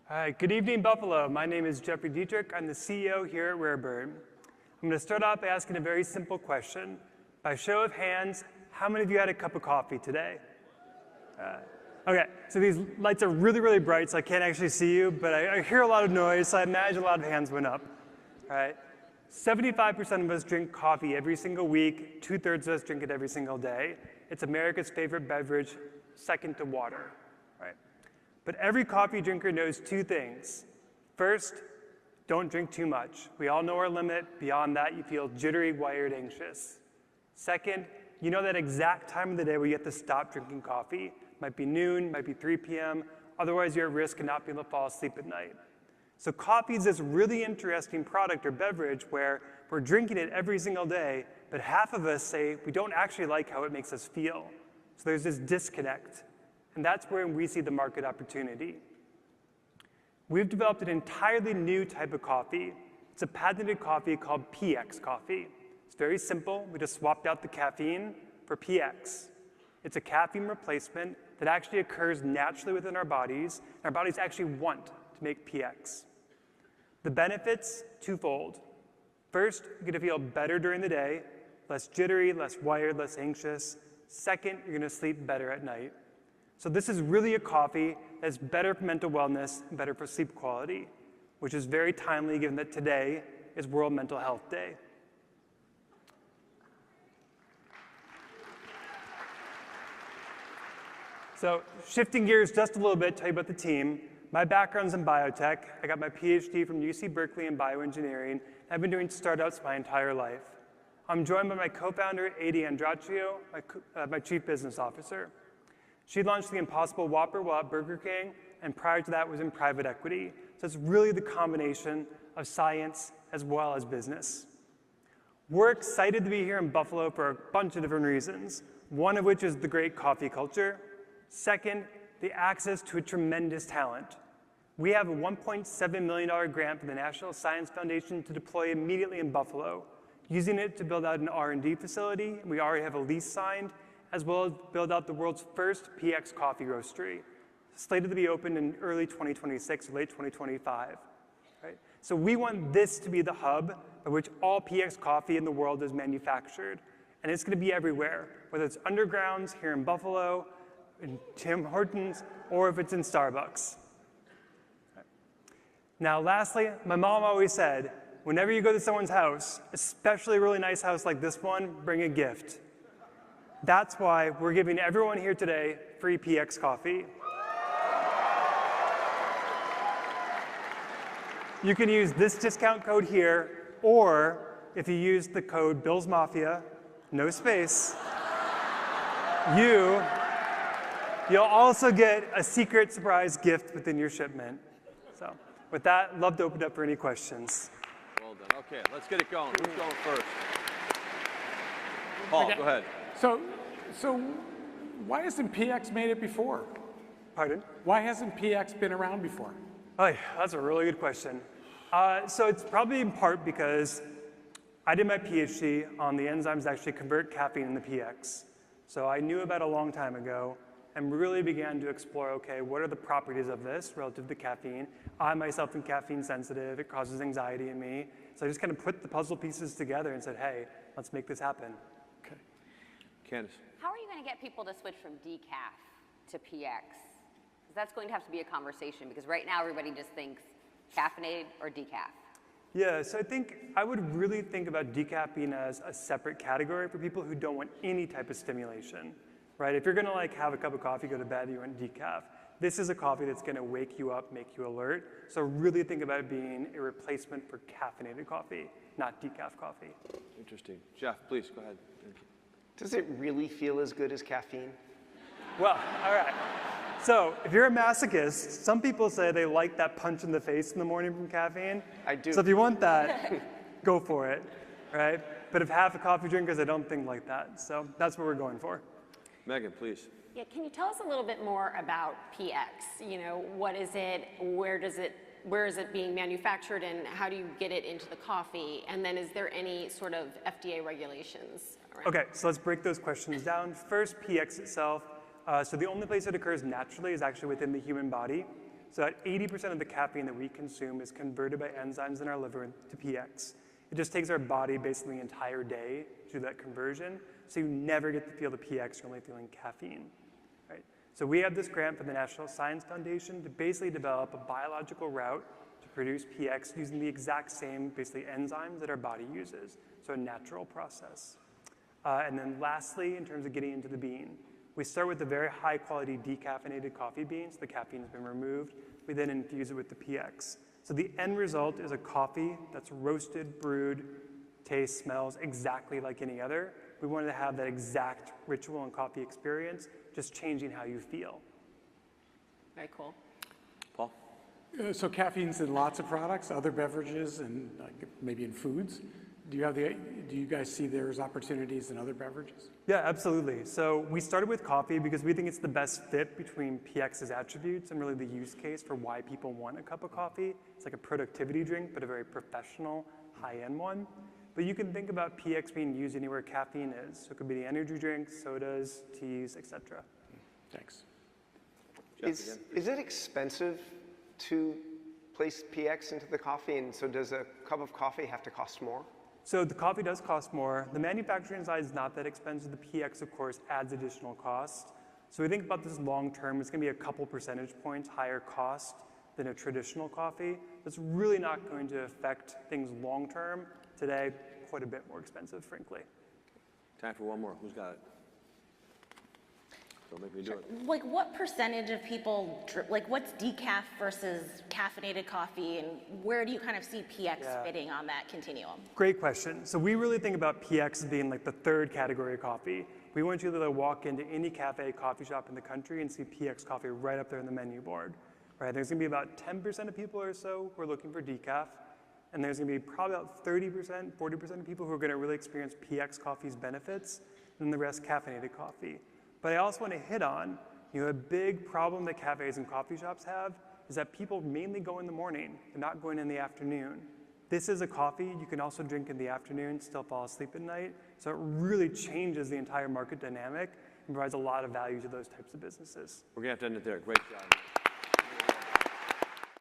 Hi, good evening, Buffalo. My name is Jeffrey Dietrich. I'm the CEO here at RareBird. I'm going to start off by asking a very simple question. By show of hands, how many of you had a cup of coffee today? Okay, so these lights are really, really bright, so I can't actually see you, but I hear a lot of noise, so I imagine a lot of hands went up. All right, 75% of us drink coffee every single week. 2/3 of us drink it every single day. It's America's favorite beverage, second to water. But every coffee drinker knows two things. First, don't drink too much. We all know our limit. Beyond that, you feel jittery, wired, anxious. Second, you know that exact time of the day where you have to stop drinking coffee. Might be noon, might be 3 p.m. Otherwise, you're at risk of not being able to fall asleep at night. So coffee is this really interesting product or beverage where we're drinking it every single day, but half of us say we don't actually like how it makes us feel. So there's this disconnect. And that's where we see the market opportunity. We've developed an entirely new type of coffee. It's a patented coffee called PX coffee. It's very simple. We just swapped out the caffeine for PX. It's a caffeine replacement that actually occurs naturally within our bodies, and our bodies actually want to make PX. The benefits, twofold. First, you're gonna feel better during the day, less jittery, less wired, less anxious. Second, you're gonna sleep better at night. So this is really a coffee that's better for mental wellness and better for sleep quality, which is very timely given that today is World Mental Health Day. So shifting gears just a little bit, tell you about the team. My background's in biotech. I got my PhD from UC Berkeley in bioengineering. I've been doing startups my entire life. I'm joined by my co-founder, Adi Andraccio, my chief business officer. She launched the Impossible Whopper while at Burger King, and prior to that was in private equity. So it's really the combination of science as well as business. We're excited to be here in Buffalo for a bunch of different reasons, one of which is the great coffee culture. Second, the access to a tremendous talent. We have a $1.7 million grant from the National Science Foundation to deploy immediately in Buffalo, using it to build out an R&D facility. We already have a lease signed, as well as build out the world's first PX coffee roastery, slated to be opened in early 2026 or late 2025. Right? So we want this to be the hub by which all PX coffee in the world is manufactured. And it's going to be everywhere, whether it's undergrounds here in Buffalo, in Tim Hortons, or if it's in Starbucks. Right. Now, lastly, my mom always said, whenever you go to someone's house, especially a really nice house like this one, bring a gift. That's why we're giving everyone here today free PX coffee. You can use this discount code here, or if you use the code BillsMafia, no space, you'll also get a secret surprise gift within your shipment. So with that, I'd love to open it up for any questions. Well done. Okay, let's get it going. Who's going first? Paul, go ahead. So why hasn't PX made it before? Pardon? Why hasn't PX been around before? Oh, that's a really good question. So it's probably in part because I did my PhD on the enzymes that actually convert caffeine into PX. So I knew about it a long time ago and really began to explore, okay, what are the properties of this relative to caffeine? I myself am caffeine sensitive. It causes anxiety in me. So I just kind of put the puzzle pieces together and said, hey, let's make this happen. Okay. Candace. How are you going to get people to switch from decaf to PX? Because that's going to have to be a conversation, because right now everybody just thinks caffeinated or decaf. Yeah, so I think I would really think about decaf being as a separate category for people who don't want any type of stimulation, right? If you're going to have a cup of coffee, go to bed, you want decaf. This is a coffee that's going to wake you up, make you alert. So really think about it being a replacement for caffeinated coffee, not decaf coffee. Interesting. Jeff, please go ahead. Does it really feel as good as caffeine? Well, all right. So if you're a masochist, some people say they like that punch in the face in the morning from caffeine. I do. So if you want that, go for it, right? But if half of coffee drinkers, I don't think like that. So that's what we're going for. Megan, please. Yeah, can you tell us a little bit more about PX? You know, what is it? Where is it being manufactured, and how do you get it into the coffee? And then is there any sort of FDA regulations around? Okay, so let's break those questions down. First, PX itself. So the only place it occurs naturally is actually within the human body. So that 80% of the caffeine that we consume is converted by enzymes in our liver to PX. It just takes our body basically the entire day to do that conversion, so you never get to feel the PX, you're only feeling caffeine. Right? So we have this grant from the National Science Foundation to basically develop a biological route to produce PX using the exact same basically enzymes that our body uses, so a natural process. And then lastly, in terms of getting into the bean, we start with the very high quality decaffeinated coffee beans. The caffeine's been removed. We then infuse it with the PX. So the end result is a coffee that's roasted, brewed, tastes, smells exactly like any other. We wanted to have that exact ritual and coffee experience, just changing how you feel. Very cool. Paul? So caffeine's in lots of products, other beverages, and maybe in foods. Do you guys see there's opportunities in other beverages? Yeah, absolutely. So we started with coffee because we think it's the best fit between PX's attributes and really the use case for why people want a cup of coffee. It's like a productivity drink, but a very professional, high-end one. But you can think about PX being used anywhere caffeine is. So it could be the energy drinks, sodas, teas, etc. Thanks. Jeff Is again. it expensive to place PX into the coffee? And so does a cup of coffee have to cost more? So the coffee does cost more. The manufacturing side is not that expensive. The PX, of course, adds additional cost. So we think about this long term, it's going to be a couple percentage points higher cost than a traditional coffee. That's really not going to affect things long term. Today, quite a bit more expensive, frankly. Time for one more. Who's got it? Don't make me do it. Like what percentage of people, like what's decaf versus caffeinated coffee, and where do you kind of see PX fitting on that continuum? Great question. So we really think about PX as being like the third category of coffee. We want you to walk into any cafe, coffee shop in the country and see PX coffee right up there on the menu board. Right? There's going to be about 10% of people or so who are looking for decaf, and there's going to be probably about 30%, 40% of people who are going to really experience PX coffee's benefits, and the rest caffeinated coffee. But I also want to hit on, a big problem that cafes and coffee shops have is that people mainly go in the morning. They're not going in the afternoon. This is a coffee you can also drink in the afternoon, still fall asleep at night. So it really changes the entire market dynamic and provides a lot of value to those types of businesses. We're going to have to end it there. Great job.